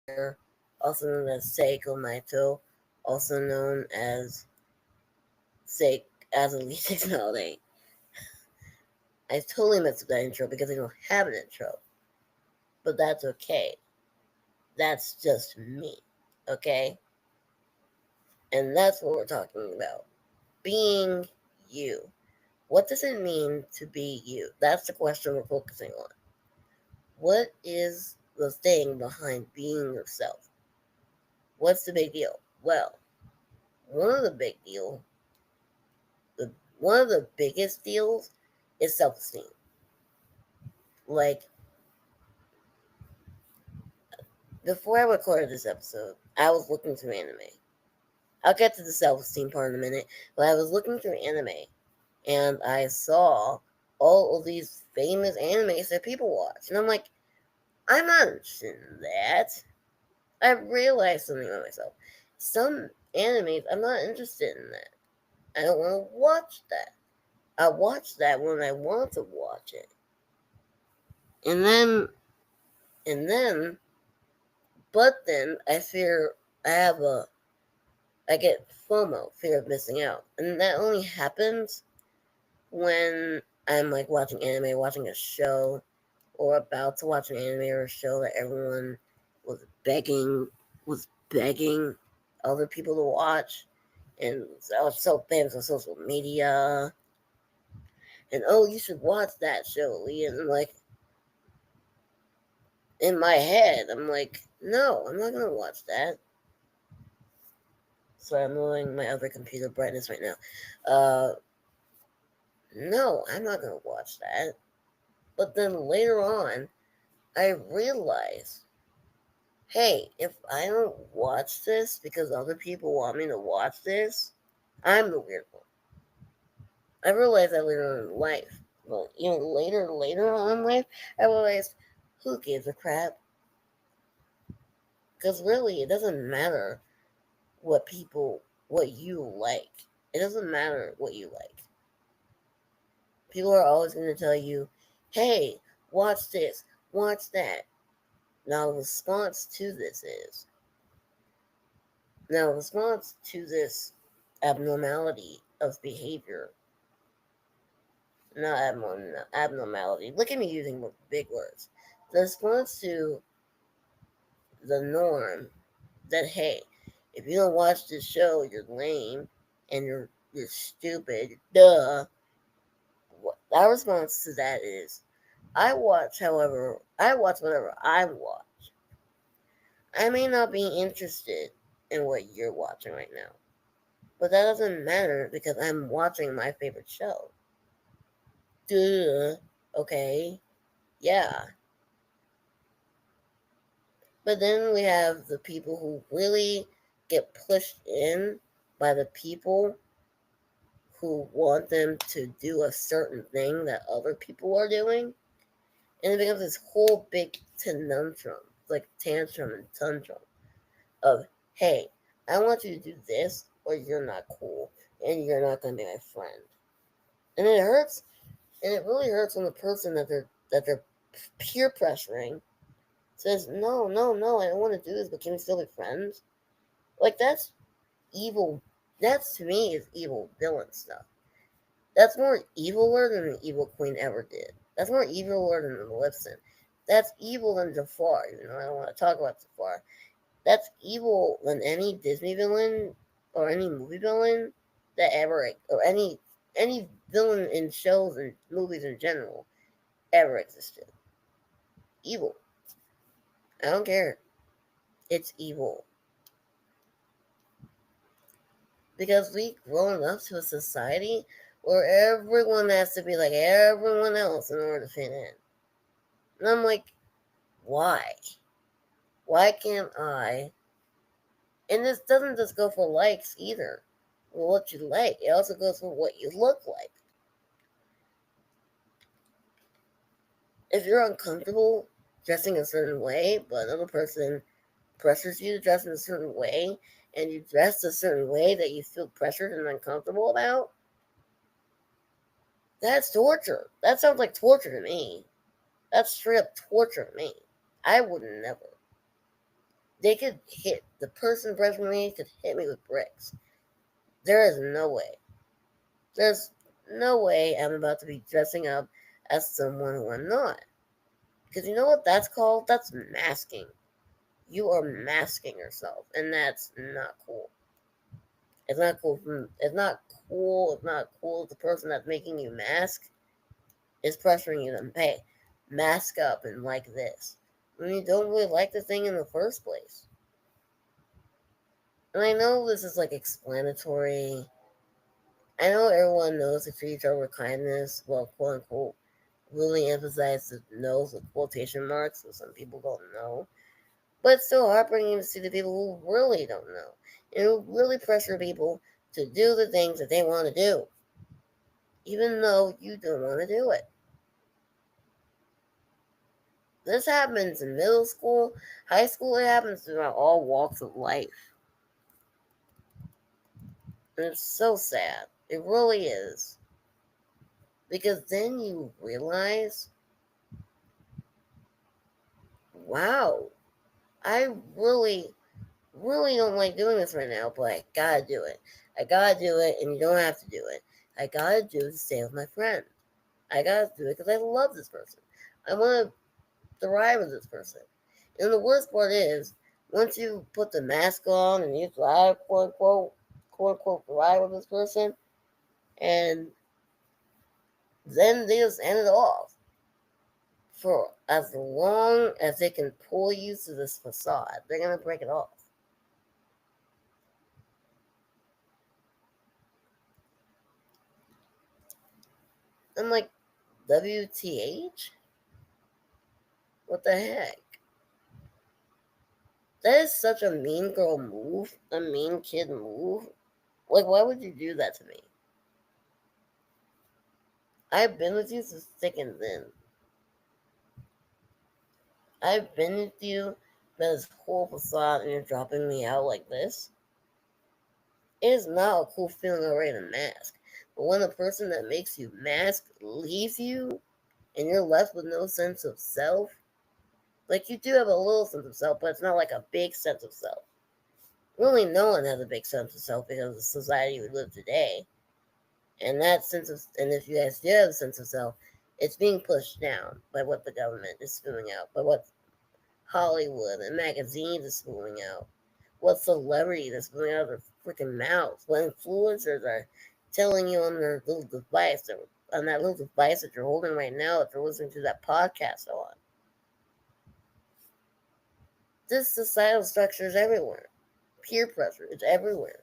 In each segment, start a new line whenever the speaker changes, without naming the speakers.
Fire, also known as Seiko Maito, also known as Seik as Elite Holiday. I totally messed up that intro because I don't have an intro, but that's okay. That's just me, okay? And that's what we're talking about. Being you. What does it mean to be you? That's the question we're focusing on. What is the thing behind being yourself? What's the big deal? Well, one of the big deal, the one of the biggest deals is self-esteem. Like before I recorded this episode, I was looking through anime. I'll get to the self-esteem part in a minute, but I was looking through anime and I saw all of these famous animes that people watch, and I'm like, I'm not interested in that. I realized something about myself. Some animes, I'm not interested in that. I don't want to watch that. I watch that when I want to watch it. And then, and then, but then I have a, I get FOMO, fear of missing out. And that only happens when I'm like watching anime, watching a show, or about to watch an anime or a show that everyone was begging, was begging other people to watch. And I was so famous on social media. And oh, you should watch that show, Lee. And I'm like, in my head, I'm like, no, I'm not gonna watch that. So I'm lowering my other computer brightness right now. No, I'm not gonna watch that. But then later on, I realized, hey, if I don't watch this because other people want me to watch this, I'm the weird one. I realized that later on in life. Well, later on in life, I realized, who gives a crap? Because really, it doesn't matter what you like. It doesn't matter what you like. People are always going to tell you, hey, watch this, watch that. Now, the response to this is, now, the response to this abnormality of behavior, not abnormality, look at me using big words. The response to the norm that, hey, if you don't watch this show, you're lame and you're stupid, duh. Our response to that is, I watch whatever I watch. I may not be interested in what you're watching right now, but that doesn't matter because I'm watching my favorite show. Duh. Okay. Yeah. But then we have the people who really get pushed in by the people who want them to do a certain thing that other people are doing. And it becomes this whole big conundrum, like tantrum and tantrum of, hey, I want you to do this or you're not cool and you're not going to be my friend. And it hurts, and it really hurts when the person that they're peer pressuring says, no, no, no, I don't want to do this, but can we still be friends? Like, that's evil. That's, to me, is evil villain stuff. That's more eviler than the Evil Queen ever did. That's more eviler than Maleficent. That's evil than Jafar, even though I don't want to talk about Jafar. That's evil than any Disney villain or any movie villain that ever, or any villain in shows and movies in general ever existed. Evil. I don't care. It's evil. Because we grown up to a society where everyone has to be like everyone else in order to fit in. And I'm like, why? Why can't I? And this doesn't just go for likes either. Well, what you like, it also goes for what you look like. If you're uncomfortable dressing a certain way, but another person pressures you to dress in a certain way, and you dress a certain way that you feel pressured and uncomfortable about, that's torture. That sounds like torture to me. That's straight up torture to me. I would never. They could hit the person pressuring me could hit me with bricks. There is no way. There's no way I'm about to be dressing up as someone who I'm not. Because you know what that's called? That's masking. You are masking yourself, and that's not cool. It's not cool. It's not cool. It's not cool. If the person that's making you mask is pressuring you to hey, mask up and like this when you don't really like the thing in the first place. And I know this is like explanatory. I know everyone knows to treat each other with kindness, well, quote unquote, really emphasize the knows with quotation marks, so some people don't know. But it's still heartbreaking to see the people who really don't know and who really pressure people to do the things that they want to do, even though you don't want to do it. This happens in middle school, high school, it happens throughout all walks of life. And it's so sad. It really is. Because then you realize, wow, I really don't like doing this right now, but I gotta do it. I gotta do it, and you don't have to do it. I gotta do it to stay with my friend. I gotta do it because I love this person. I want to thrive with this person. And the worst part is, once you put the mask on and you thrive, quote unquote, thrive with this person, and then they just end it off for as long as they can pull you to this facade. They're gonna break it off. I'm like, WTH? What the heck? That is such a mean girl move, a mean kid move. Like, why would you do that to me? I've been with you since thick and thin. I've been with you for this whole facade and you're dropping me out like this. It is not a cool feeling already to mask. But when the person that makes you mask leaves you and you're left with no sense of self, like you do have a little sense of self, but it's not like a big sense of self. Really, no one has a big sense of self because of the society we live today. And that sense of, and if you guys do have a sense of self, it's being pushed down by what the government is spewing out, by what Hollywood and magazines are spewing out, what celebrities are spewing out of their freaking mouths, what influencers are telling you on their little device, on that little device that you're holding right now, if you're listening to that podcast on. This societal structure is everywhere. Peer pressure is everywhere.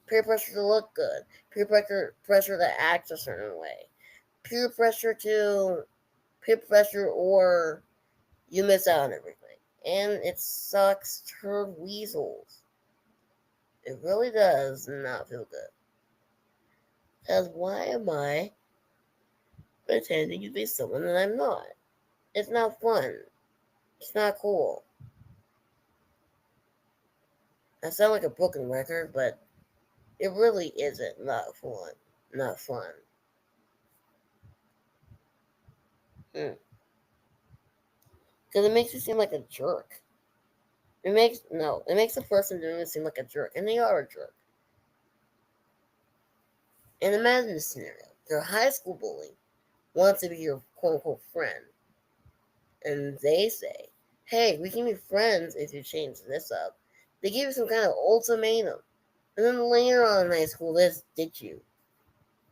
Peer pressure to look good. Peer pressure to act a certain way. Peer pressure to peer pressure or you miss out on everything. And it sucks turd weasels. It really does not feel good. Because why am I pretending to be someone that I'm not? It's not fun. It's not cool. I sound like a broken record, but it really isn't not fun. Not fun. Because it makes you seem like a jerk. It makes the person doing it seem like a jerk, and they are a jerk. And imagine this scenario: your high school bully wants to be your quote unquote friend, and they say, "Hey, we can be friends if you change this up." They give you some kind of ultimatum, and then later on in high school, this ditch you,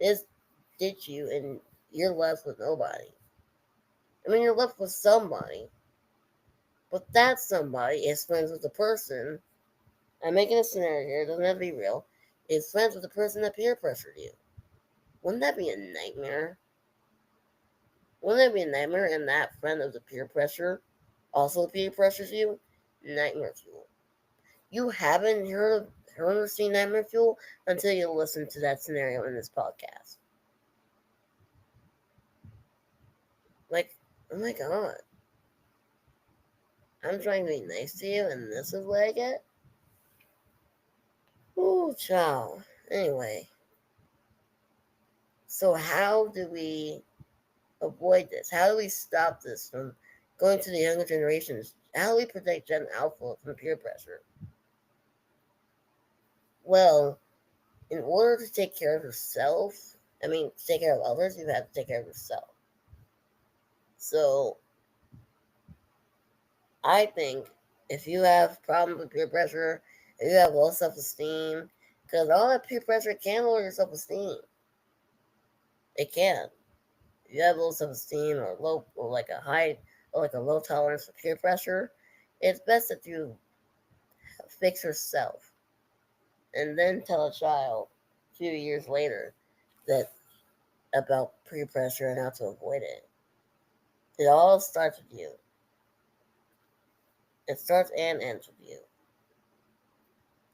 and you're left with nobody. I mean, you're left with somebody, but that somebody is friends with the person. I'm making a scenario here; it doesn't have to be real. Is friends with the person that peer pressured you. Wouldn't that be a nightmare? Wouldn't that be a nightmare? And that friend of the peer pressure also peer pressures you? Nightmare fuel. You haven't heard or seen nightmare fuel until you listen to that scenario in this podcast. Like, oh my god. I'm trying to be nice to you and this is what I get? Ooh, child. Anyway. So how do we avoid this? How do we stop this from going to the younger generations How do we protect Gen Alpha from peer pressure? Well, in order to take care of yourself, to take care of others, you have to take care of yourself. So, I think if you have problems with peer pressure, if you have low self esteem, because all that peer pressure can lower your self esteem. It can. If you have low self esteem or low or like a high or like a low tolerance for peer pressure, it's best that you fix yourself and then tell a child a few years later that about peer pressure and how to avoid it. It all starts with you. It starts and ends with you,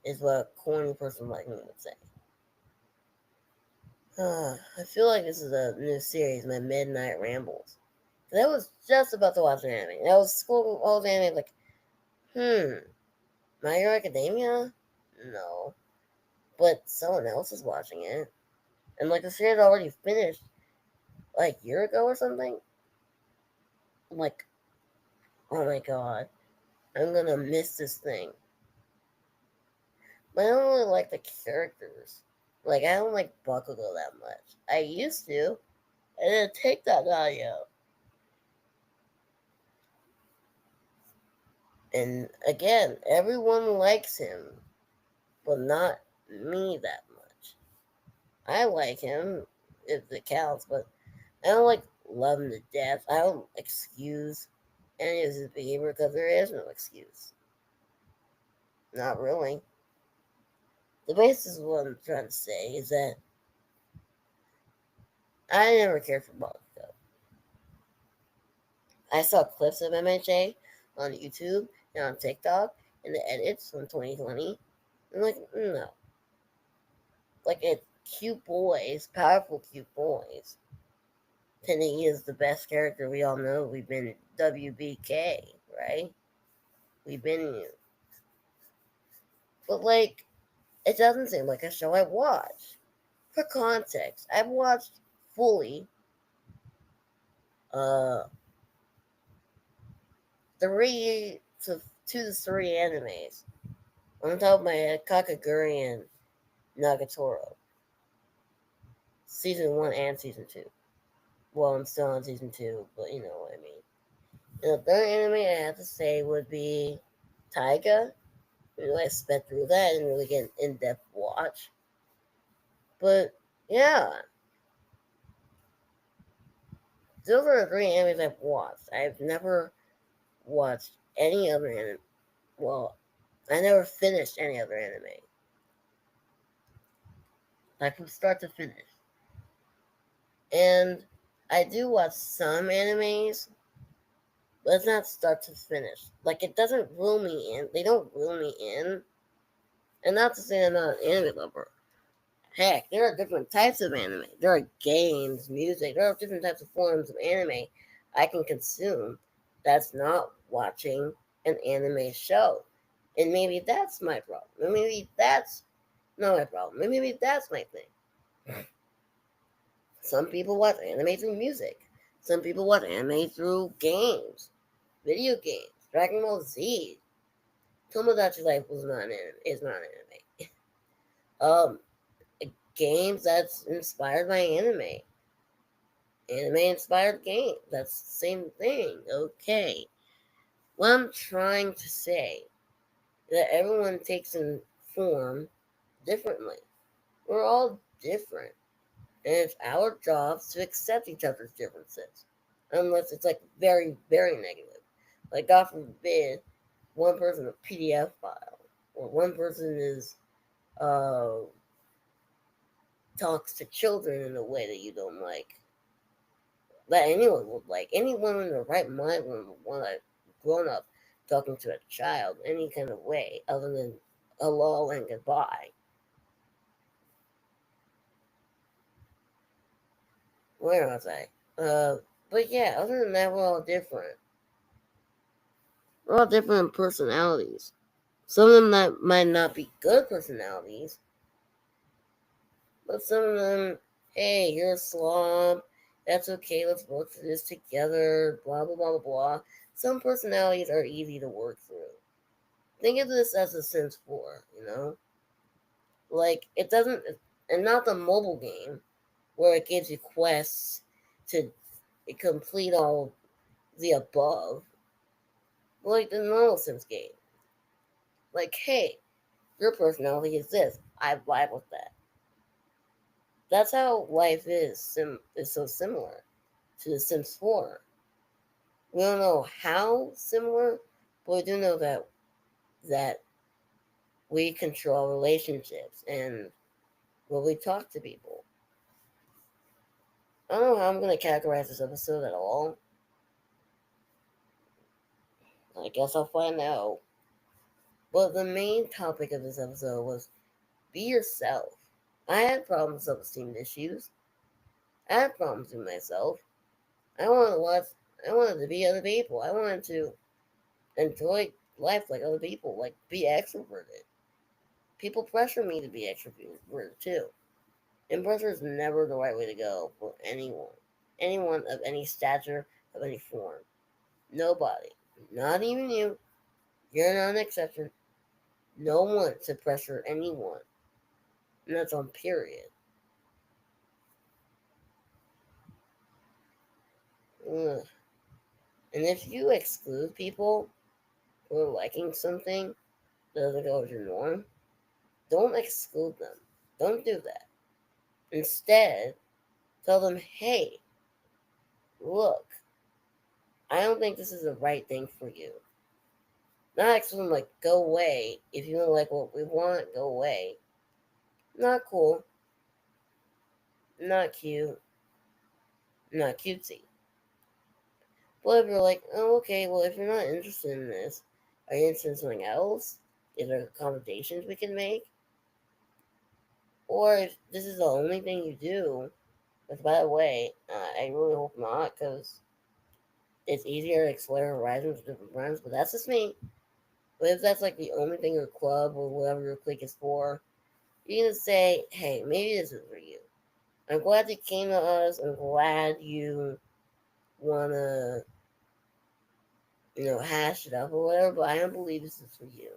is what a corny person like me would say. I feel like this is a new series, my Midnight Rambles. I was just about to watch an anime. I was scrolling all the anime like, My Hero Academia? No. But someone else is watching it. And like the series already finished like a year ago or something. I'm like, oh my god, I'm gonna miss this thing. But I don't really like the characters. Like I don't like Bakugo that much. I used to. I didn't take that audio. And again, everyone likes him, but not me that much. I like him if it counts, but I don't like love him to death. I don't excuse any of his behavior because there is no excuse. Not really. The basis of what I'm trying to say is that I never cared for Bakugo. I saw clips of MHA on YouTube and on TikTok and the edits from 2020. I'm like, no. Like, it's cute boys, powerful cute boys. And he is the best character we all know. We've been WBK, right? We've been you. But, like, it doesn't seem like a show I watch. For context, I've watched fully uh 3 to 3 animes. On top of my head, Kakaguri and Nagatoro. Season 1 and Season 2. Well, I'm still on Season 2, but you know what I mean. And the third anime I have to say would be Taiga. I sped through that and really get an in-depth watch. But yeah, those are the 3 animes I've watched. I've never watched any other anime. Well, I never finished any other anime. Like from start to finish. And I do watch some animes, but it's not start to finish. Like it doesn't rule me in. They don't rule me in. And not to say I'm not an anime lover. Heck, there are different types of anime. There are games, music. There are different types of forms of anime I can consume. That's not watching an anime show. And maybe that's my problem. Or maybe that's not my problem. Maybe that's my thing. Some people watch anime through music. Some people watch anime through games, video games, Dragon Ball Z. Tomodachi Life was not an anime. Is not an anime. Um, Games that's inspired by anime. Anime inspired game. That's the same thing. Okay. What I'm trying to say is that everyone takes in form differently. We're all different. And it's our jobs to accept each other's differences. Unless it's like very, very negative. Like God forbid, one person a PDF file. Or one person is talks to children in a way that you don't like. That anyone would like. Anyone in their right mind would want a grown up talking to a child any kind of way other than hello and goodbye. Where was I? But yeah, other than that, we're all different. We're all different personalities. Some of them that might not be good personalities, but some of them, hey, you're a slob. That's okay. Let's work through this together. Blah blah blah blah blah. Some personalities are easy to work through. Think of this as a Sims 4, Like, it doesn't, and not the mobile game where it gives you quests to complete all the above, like the normal Sims game. Like, hey, your personality is this. I vibe with that. That's how life is so similar to The Sims 4. We don't know how similar, but we do know that we control relationships and when we talk to people. I don't know how I'm gonna categorize this episode at all. I guess I'll find out. But the main topic of this episode was be yourself. I had problems with self-esteem issues. I had problems with myself. I wanted to watch. I wanted to be other people. I wanted to enjoy life like other people, like be extroverted. People pressure me to be extroverted too. And pressure is never the right way to go for anyone. Anyone of any stature, of any form. Nobody. Not even you. You're not an exception. No one to pressure anyone. And that's on period. Ugh. And if you exclude people for liking something that doesn't go with your norm, don't exclude them. Don't do that. Instead, tell them, hey, look, I don't think this is the right thing for you. Not exclude them like, go away. If you don't like what we want, go away. Not cool. Not cute. Not cutesy. But if you're like, oh, okay, well, if you're not interested in this, are you interested in something else? Is there accommodations we can make? Or if this is the only thing you do, which, by the way, I really hope not, because it's easier to explore horizons with different friends, but that's just me. But if that's like the only thing your club or whatever your clique is for, you can say, hey, maybe this is for you. I'm glad you came to us. I'm glad you want to, hash it up or whatever, but I don't believe this is for you.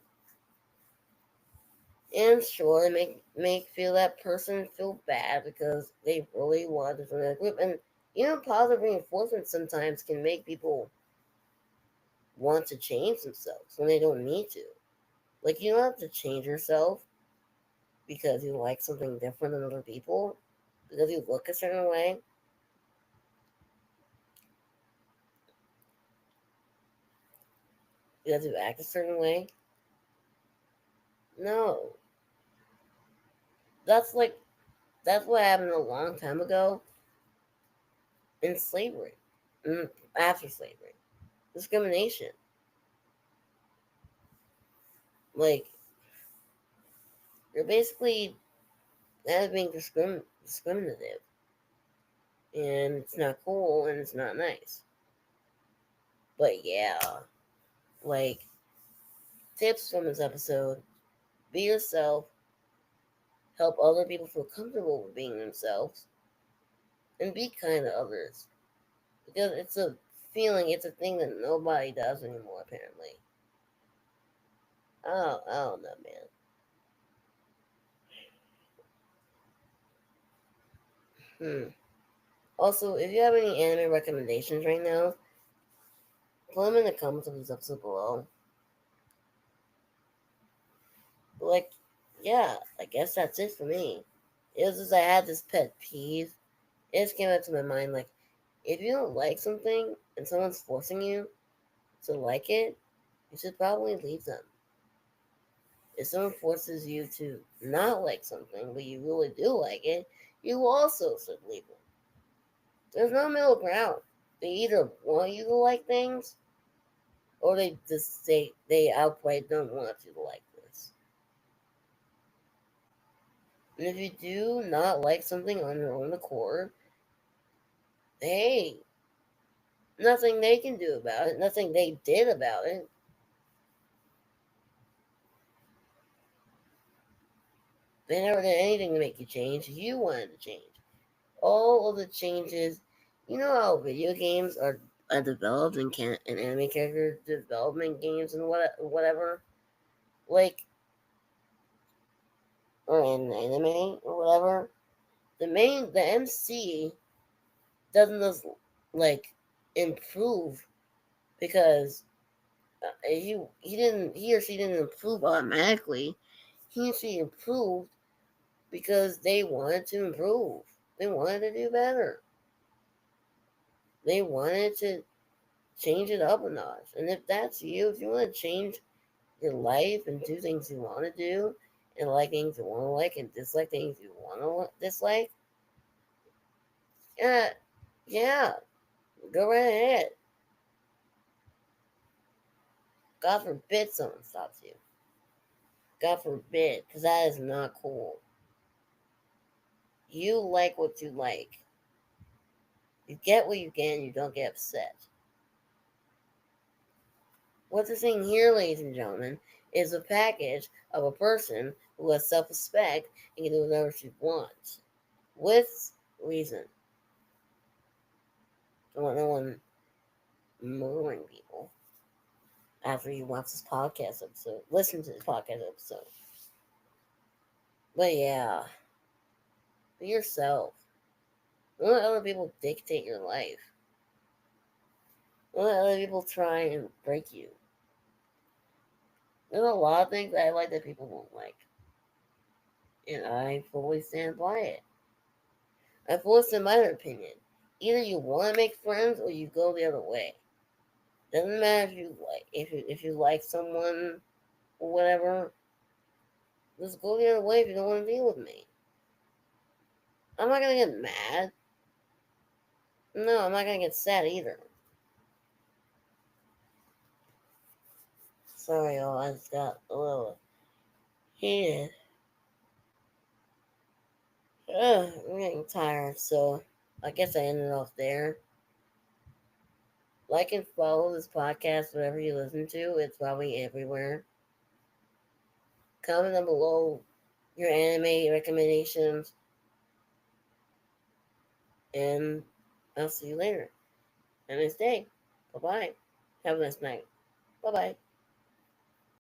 And sure, make feel that person feel bad because they really want to join that group. And positive reinforcement sometimes can make people want to change themselves when they don't need to. Like you don't have to change yourself because you like something different than other people, because you look a certain way. Because you act a certain way. No, that's like that's what happened a long time ago in slavery, after slavery, discrimination. Like you're basically that is being discriminative, and it's not cool and it's not nice. But yeah, like tips from this episode: be yourself, help other people feel comfortable with being themselves, and be kind to others because it's a feeling, it's a thing that nobody does anymore. Apparently, I don't know, man. Also, if you have any anime recommendations right now, put them in the comments of this episode below. But like, yeah, I guess that's it for me. It was just I had this pet peeve. It just came out to my mind like, if you don't like something and someone's forcing you to like it, you should probably leave them. If someone forces you to not like something, but you really do like it, you also should leave them. There's no middle ground. They either want you to like things, or they just say they outright don't want you to like this. And if you do not like something on your own accord, hey, nothing they can do about it, nothing they did about it. They never did anything to make you change. You wanted to change. All of the changes, you know how video games are developed in anime character development games and whatever, like, or in anime or whatever, the MC doesn't just like improve because he or she didn't improve automatically. He or she improved because they wanted to improve. They wanted to do better. They wanted to change it up a notch. And if that's you, if you want to change your life and do things you want to do, and like things you want to like, and dislike things you want to dislike, yeah, yeah, go right ahead. God forbid someone stops you. God forbid, because that is not cool. You like what you like. You get what you get, and you don't get upset. What they're saying here, ladies and gentlemen, is a package of a person who has self respect and can do whatever she wants with reason. Don't want no one murdering people after you watch this podcast episode. Listen to this podcast episode. But yeah, be yourself. Don't let other people dictate your life. Don't let other people try and break you. There's a lot of things I like that people won't like. And I fully stand by it. I fully stand by their opinion. Either you want to make friends or you go the other way. Doesn't matter if you like someone or whatever. Just go the other way if you don't want to deal with me. I'm not gonna get mad. No, I'm not gonna get sad either. Sorry, y'all. I just got a little heated. I'm getting tired, so I guess I ended off there. Like and follow this podcast, whatever you listen to. It's probably everywhere. Comment down below your anime recommendations, and I'll see you later. Have a nice day. Bye bye. Have a nice night. Bye bye.